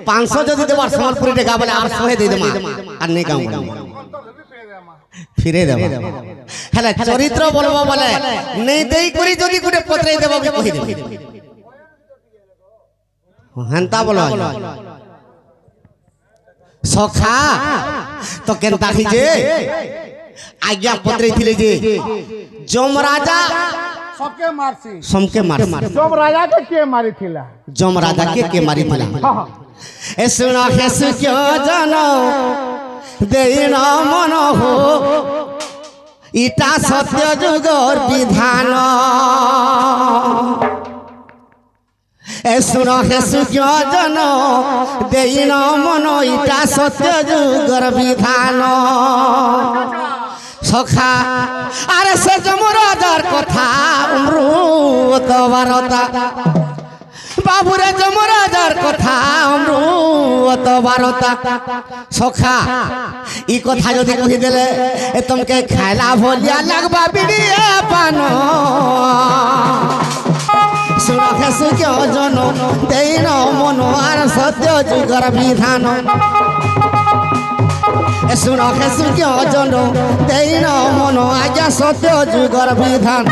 500 যদি দেবার সম্বলপুরি টাকা বলে আর 100 দিয়ে দেমা আর নেই কাম ফিরে দেব হেলা চরিত্র বলবো বলে নেই দেই করি যদি গুটে পত্রাই দেব কি কই দেব হেনতা বলো সখা তো কেনতা খিজে আজ্ঞা পত্রাই থিলে যে যমরাজা सबके मारसी जम राजा के मारी थिला जम राजा के मारी थिला ए सुनो हेस क्यों जानो देना मन हो इटा सत्य जुगर विधान ए सुनो हेस क्यों जानो देना मन इटा सत्य जुगर विधान सखा अरे से जमराजार कथा अमृत बारता बाबुरे जमराजार कथा अमृत बारता सखा ई कथा जदि कहि देले ए तुमके खाइला भोलिया लगबा बिडिया पान सुनो खेसु क्यों जनो देइन मन आर सत्य जुगर विधान सुनो खेसु क्यों जनो देइन मन आज्ञा सत्य जुगर विधान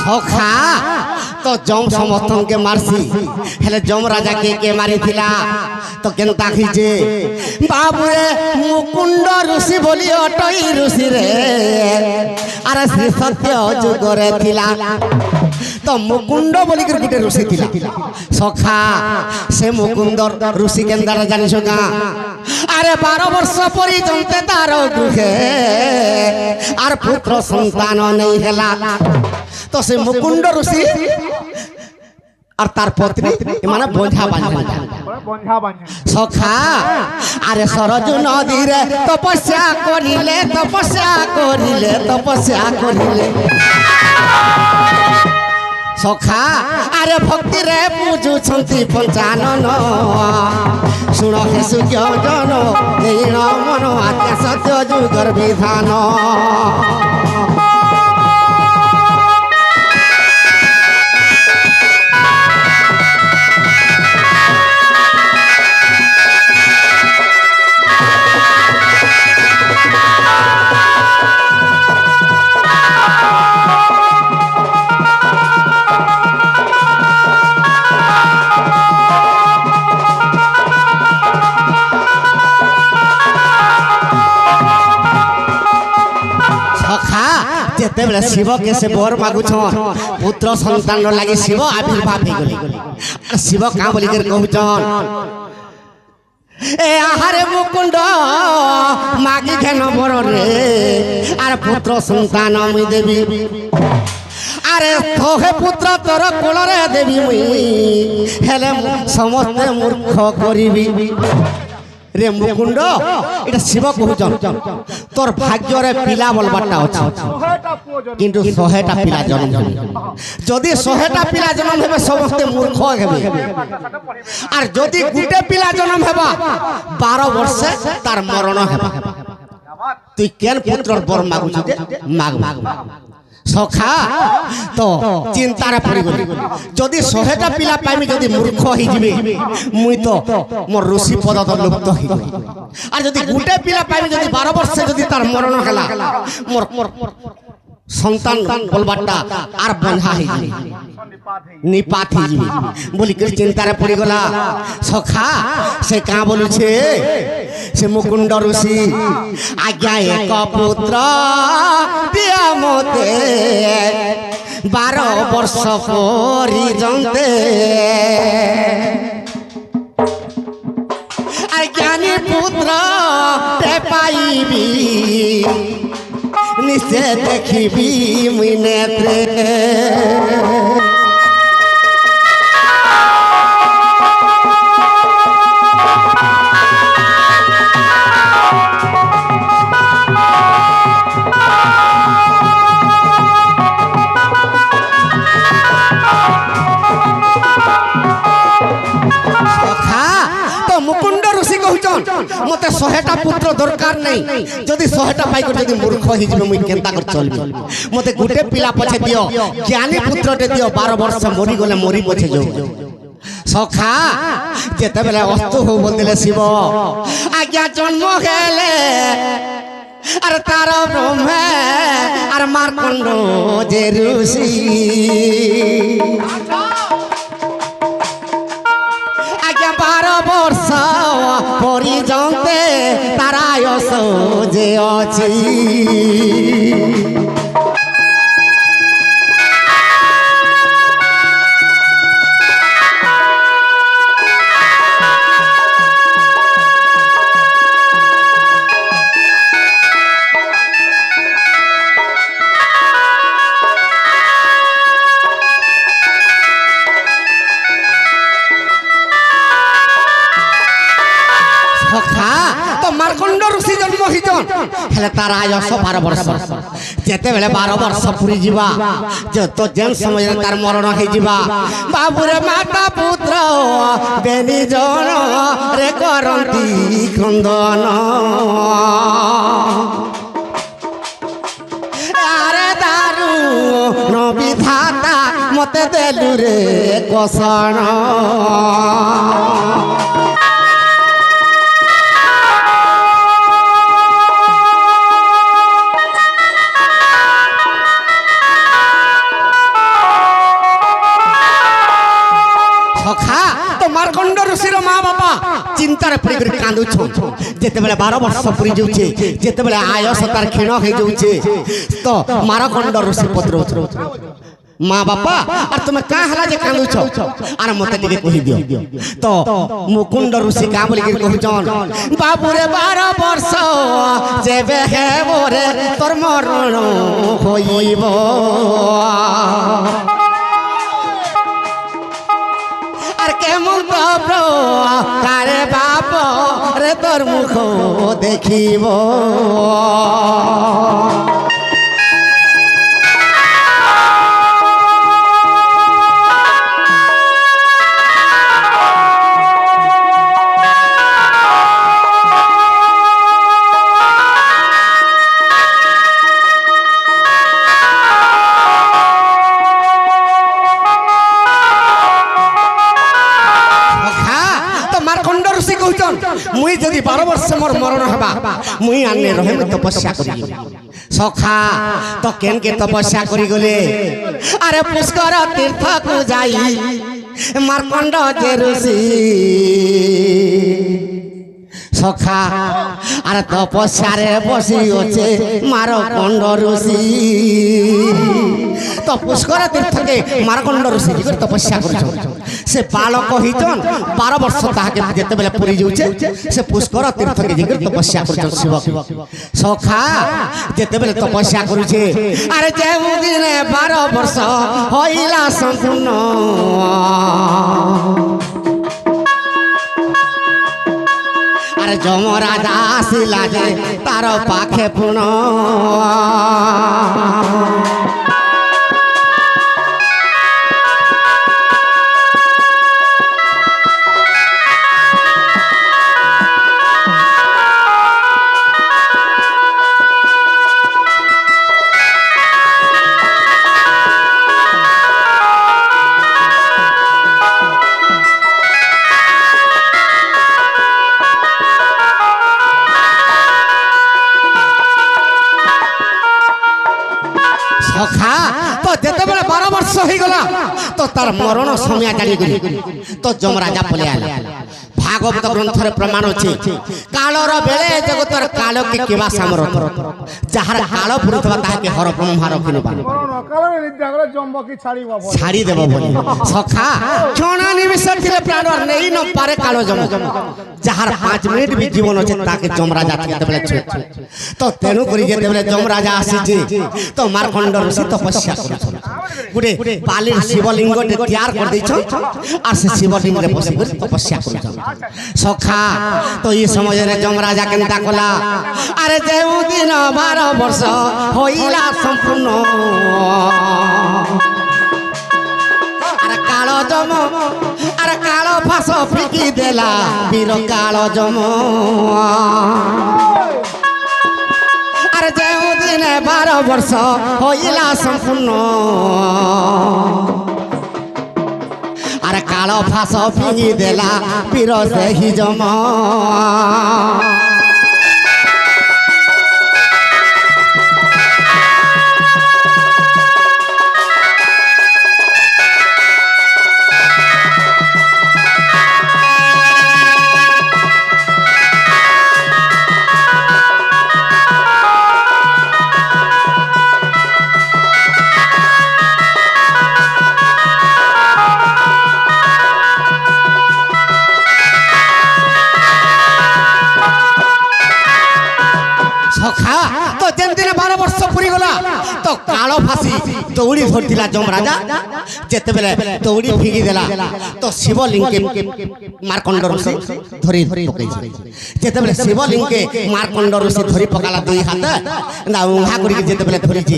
सखा तो जम समर्थन के मारसी हेले जम राजा के मारी थिला तो केनता खिजे बाबुरे मुकुंड ऋषि बोली अटई ऋषि रे अरे श्री सत्य जुगरे थिला तो मुकुंड बोली कर गुटे ऋषि थिला सखा से मुकुंद ऋषि केंदार जानि सका अरे 12 वर्ष परिजंते तार दुखे आर पुत्र संतान नहीं हेला तो से मुकुंड ऋषि और तार पत्नी माने बोझा बांधा सखा अरे सरजू नदी रे तपस्या करिले सखा अरे भक्ति रे पूजू छंती पंचानन सुनो हेसु क्यों जनो देइन मन आज्ञा सत्य जुगर विधान जेतेबेले शिव के से बर मागुछ पुत्र संतान लागि शिव आविर्भाव हे गले शिव का बोली कर कहउछन ए आहारे मुकुंड मागी घेन बर रे आर पुत्र संतान मुई देवी अरे तोहे पुत्र तोर कोल रे देवी मुई हेले समस्त मूर्ख करिबी रे मुकुंड इटा शिव कहउछन तोर भाग्य रे पिला बोलबाटा अछि किंतु 100टा पिला जन्म जदि 100टा पिला जन्म हेबे समस्त मूर्ख हेबे आर जदि गुटे पिला जन्म हेबा 12 वर्ष तार मरण हेबा तु केन पुत्र बर मागुछ जे माग सखा तो चिंतार पड़ी गली जदि 100टा पिला पाइमी जदि मूर्ख ही जिबे मुई तो मोर ऋषि पद तो लुप्त ही आर जदि गुटे पिला पाइमी जदि 12 वर्ष जदि तार मरण हला मोर संतान बोलबाटा आर बंधा ही निपात ही जिबे बोली के चिंतार पड़ी गला सखा से का बोलु छे से मुकुंड ऋषि आज्ञा एक पुत्र दिया मोते 12 वर्ष परिजंते ज्ञानी पुत्र ते पाइबी निश्चय देखिबी मुई नेत्रे মতে 100টা পুত্র দরকার নাই যদি 100টা পাই করে যদি মূর্খ হই যাবে মুই কেনতা করে চলবি মতে গুটে পিলা পছে দিও জ্ঞানী পুত্রটে দিও 12 বর্ষ মরি গলে মরি পছে যাও সখা যেতেবেলে অস্তু হো বললে শিব আজ্ঞা জন্ম হেলে আর তার ব্রহ্মে আর মার্কণ্ড যে ঋষি আজ্ঞা 12 বর্ষ পরিজন্তে তার আয়স যে অছি মার্কণ্ড ঋষি জন্ম হইছন হেলে তার আয়স 12 বর্ষ যেতেবেলে 12 বর্ষ পুরি ଯିବା যত যেন সময় তার মরণ হয়ে ଯିବା বাবুরে মাতা পুত্র বেনি জন রে করন্তি ক্রন্দন আরে দারু নবিধাতা মতে দেলু রে কষণ মার্কণ্ড ঋষির মা বাবা চিন্তার পড়ি করে কাঁদুছ যেতেবেলে 12 বর্ষ পুরি যাচ্ছে যেতেবেলে আয়স তার ক্ষীণ হয়ে যাচ্ছে তো মার্কণ্ড ঋষি পত্র মা বাবা আর তুমি কা হলা যে কাঁদুছ আর মতে টিকে কহি দিও তো মুকুন্দ ঋষি কা বলি কহিছন বাবুরে 12 বর্ষ যেবে হেবরে তোর মরণ হইব কেমন কারে বাপ রে তোর মুখ দেখিব মুই যদি 12 বর্ষ মোর মরণ হবা মুই আনে রহে তপস্যা করি সখা তো কেন কে তপস্যা করি গলে আরে পুষ্কর তীর্থকু যাই মার্কণ্ড যে ঋষি সখা আর তপস্যারে বসি আছে মার্কণ্ড ঋষি তো পুষ্কর তীর্থকে মার্কণ্ড ঋষি করে তপস্যা করছ সে বালক হইছন 12 বর্ষ তাহাকে যেতেবেলে পুরি যাচ্ছে সে পুষ্কর তীর্থকে যে তপস্যা করছ শিব সখা যেতেবেলে তপস্যা করছে আরে যে দিনে 12 বর্ষ হইলা সম্পূর্ণ আরে যমরাজ আসিলা যে তার পাখে পুন সখা তো যেতেবেলে 12 বর্ষ হয়ে গলা তো তার মরণ সময় জানি গলি তো যমরাজা পলে আলা ভাগবত গ্রন্থরে প্রমাণ আছে কালর বেলে জগতর কালকে কেবা সামরত যাহার কাল পুরুথবা তাহাকে হর ব্রহ্মা রখিনবা কালরে নিদ্রা করে জম্বকি ছাড়িবা বলে ছাড়ি দেব বলে সখা ক্ষণা নিমিষ ଥିଲେ প্রাণ নেই ন পারে কালো জম যাহার 5 মিনিট বি জীবন আছে তাকে যমরাজা যেতেবেলে ছুঁ তো তেনু করি যেতেবেলে যমরাজা আসিছে তো মার্কণ্ড ঋষি তপস্যা করছ গুটে বালির শিবলিঙ্গ তৈয়ার করে দিছ আর সে শিবলিঙ্গে বসে তপস্যা করছ সখা তো এই সময়ে যমরাজা কেনতা কলা আরে যে দিন 12 বর্ষ হইলা সম্পূর্ণ আরে কালো জম আরে আরে কাল ফাঁস ফিকি দেলা বীর কাল জম আরে যেদিনে 12 বর্ষ হইলা সম্পূর্ণ আরে কাল ফাঁস ফিকি দেলা বীর সেই জম সখা তো যেদিন 12 বর্ষ পুরি গলা তো কাল ফাঁসি দৌড়ি ধরছিলা যম রাজা যেতেবেলে দৌড়ি ফিকি দেলা তো শিবলিঙ্গে মার্কণ্ড ঋষি ধরি পকাইছে যেতেবেলে শিবলিঙ্গে মার্কণ্ড ঋষি ধরি পকালা দুই হাতে না উহা করি যেতেবেলে ধরিছি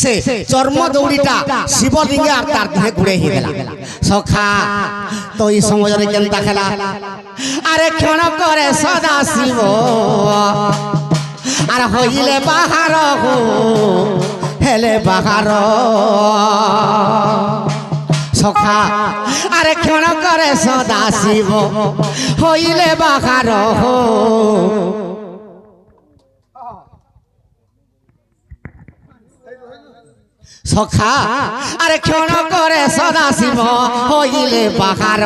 সে চর্ম দৌড়িটা শিবলিঙ্গে আর তার দেহে গুড়ে হি দেলা সখা তো এই সমাজরে কেনতা খেলা আরে ক্ষণ করে সদা শিব আর হইলে বাহার হো হেলে বাহার সখা আরে ক্ষণ করে সদা শিব হইলে বাহার হো সখা আরে ক্ষণ করে সদা শিব হইলে বাহার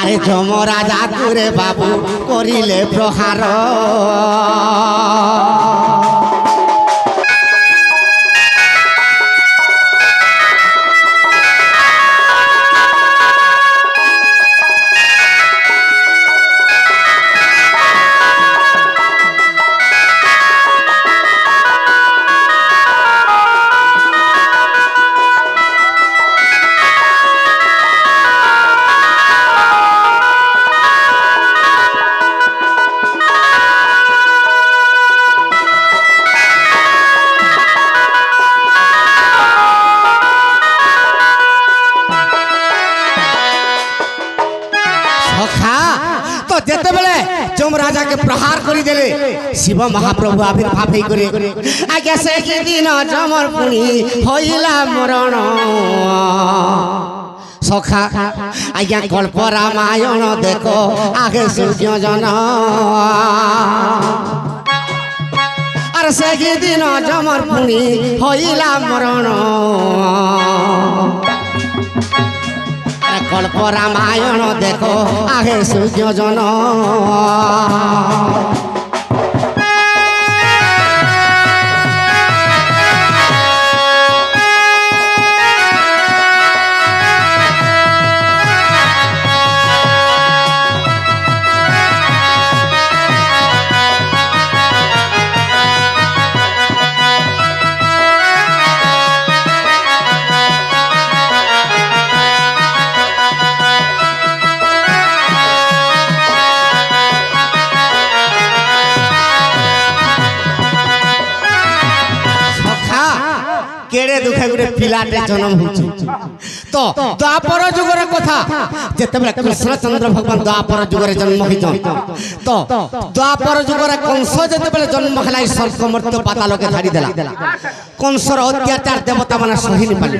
আরে যমরাজা করে বাবু করিলে প্রহার যেতেবেলে যম রাজাকে প্রহার করি দেলে শিব মহাপ্রভু আবির্ভাব হই করে আগে সে দিন যমর পুনি হইলা মরণ সখা আজ্ঞা গল্প রামায়ণ দেখো আগে সূর্য জন আর সে দিন যমর পুনি হইলা মরণ গল্প রামায়ণ দেখো আগে সূর্য জন কেড়ে দুঃখে গোটে পিলাটে জন্ম হচ্ছে তো দ্বাপর যুগের কথা যেতেবেলে কৃষ্ণচন্দ্র ভগবান দ্বাপর যুগের জন্ম হইছন তো দ্বাপর যুগের কংস যেতেবেলে জন্ম হেলা স্বর্গ মর্ত্য পাতালকে ছাড়ি দেলা কংসর অত্যাচার দেবতা মানে সহিনি পালে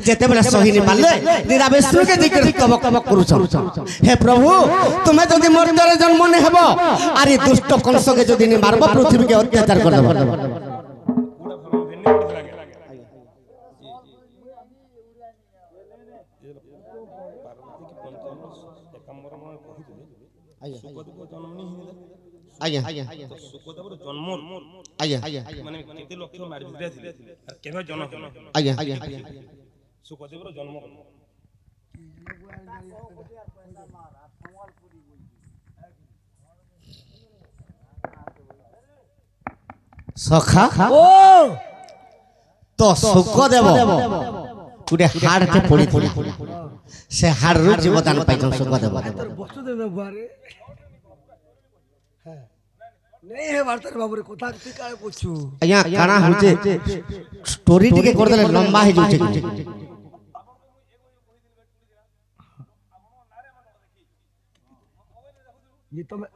যেতেবেলে সহিনি পালে দিদা বিষ্ণুকে জিজ্ঞেস তবক করুছন হে প্রভু তুমি যদি মর্ত্যরে জন্ম নে হব আর এই দুষ্ট কংসকে যদি নি মারব পৃথিবীকে অত্যাচার করে দেব আজ্ঞা আজ্ঞা সুকদেবর জন্ম আজ্ঞা মানে কেতে লক্ষ মারি ভিতরে ছিলে আর কেবে জন্ম আজ্ঞা আজ্ঞা সুকদেবর জন্ম সখা ও তো সুকদেব গোটে হাড়কে পড়িଥିଲା সে হাড়ରୁ ଜୀବଦାନ ପାଇଛନ୍ ସୁକଦେବ বস্তু দেবে বারে হ্যাঁ ও নেই হে বার্তার বাবুরে কোথা তুই কারে করছু আজ্ঞা কাଣା হচ্ছে স্টোরি টিকে করদেলে লম্বা হয়ে যাচ্ছে ये तो मैं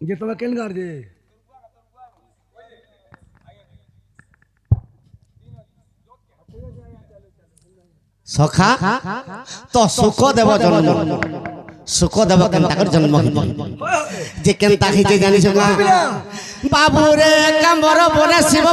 ये तो मैं केन कर दे সখা তো সুখ দেব জন্ম সুখ দেব কেনতা করে জন্ম যে কেনতা খেয়েছে জানিস না বাবুরে কামর বনে শিব